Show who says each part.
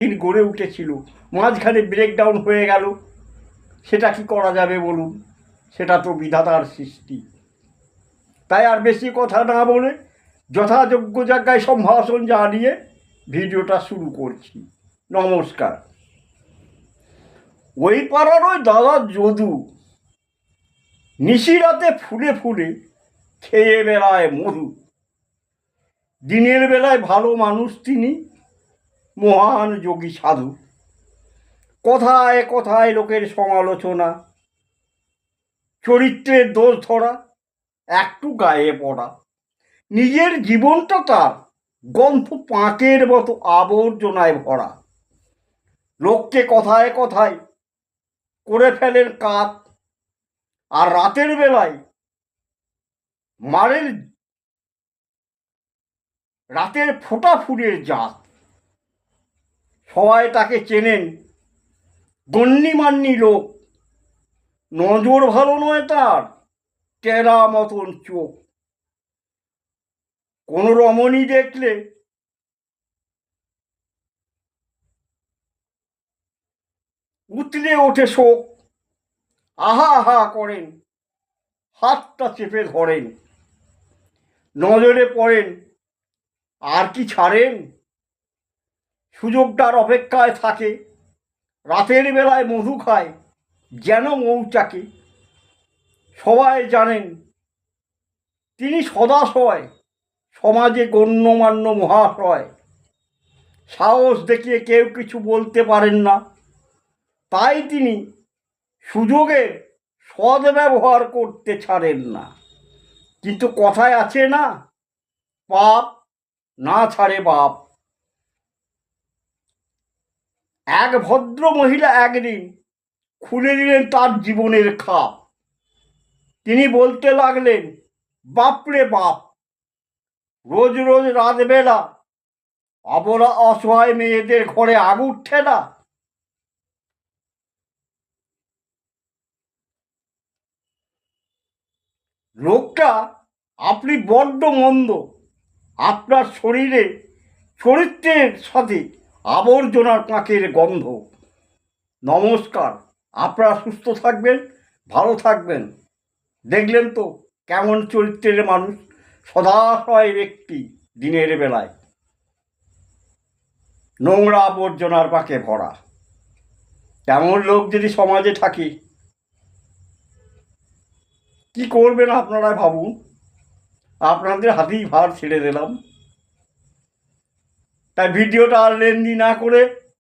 Speaker 1: গড়ে উঠেছিল, মাঝখানে ব্রেকডাউন হয়ে গেল, সেটা কি করা যাবে বলুন? সেটা তো বিধাতার সৃষ্টি। তাই আর বেশি কথা না বলে যথাযোগ্য জায়গায় সম্ভাষণ জানিয়ে ভিডিওটা শুরু করছি। নমস্কার। ওই পাড়ার ওই দাদা যদু নিশিরাতে ফুলে ফুলে খেয়ে বেড়ায় মধু। দিনের বেলায় ভালো মানুষ তিনি, মহান যোগী সাধু। কথায় কথায় লোকের সমালোচনা, চরিত্রের দোষ ধরা, একটু গায়ে পড়া। নিজের জীবনটা তার গন্ধ পাঁকের মতো আবর্জনায় ভরা। লোককে কথায় কথায় করে ফেলেন কাত, আর রাতের বেলায় মারের রাতের ফোঁটা ফুলের জাত। সবাই তাকে চেনেন, গণ্যমান্য লোক। নজর ভালো নয় তার, টেরা মতন চোখ। কোন রমণী দেখলে উতলে ওঠে শোক। আহা আহা করেন, হাতটা চেপে ধরেন। নজরে পড়েন, আর কি ছাড়েন? সুযোগটার অপেক্ষায় থাকে, রাতের বেলায় মধু খায় যেন মৌচাকে। সবাই জানেন তিনি সদাশয়, সমাজে গণ্যমান্য মহাশয়। সাহস দেখিয়ে কেউ কিছু বলতে পারেন না, তাই তিনি সুযোগের সদ্ব্যবহার করতে ছাড়েন না। কিন্তু কথায় আছে না, পাপ না ছাড়ে বাপ। এক ভদ্র মহিলা একদিন খুলে দিলেন তার জীবনের খাপ। তিনি বলতে লাগলেন, বাপরে বাপ, রোজ রোজ রাতবেলা অবলা অসহায় মেয়েদের ঘরে আগুন ঠেলা। লোকটা আপনি বড্ড মন্দ, আপনার শরীরে চরিত্রের সাথে আবর্জনার পাঁকের গন্ধ। নমস্কার, আপনারা সুস্থ থাকবেন, ভালো থাকবেন। দেখলেন তো কেমন চরিত্রের মানুষ, সদাশয় ব্যক্তি, দিনের বেলায় নোংরা আবর্জনার পাকে ভরা। তেমন লোক যদি সমাজে থাকে, কি করবেন আপনারা ভাবুন। আপনাদের হাতেই ভার ছেড়ে দিলাম। তাই ভিডিওটা আর লেন্দি না করে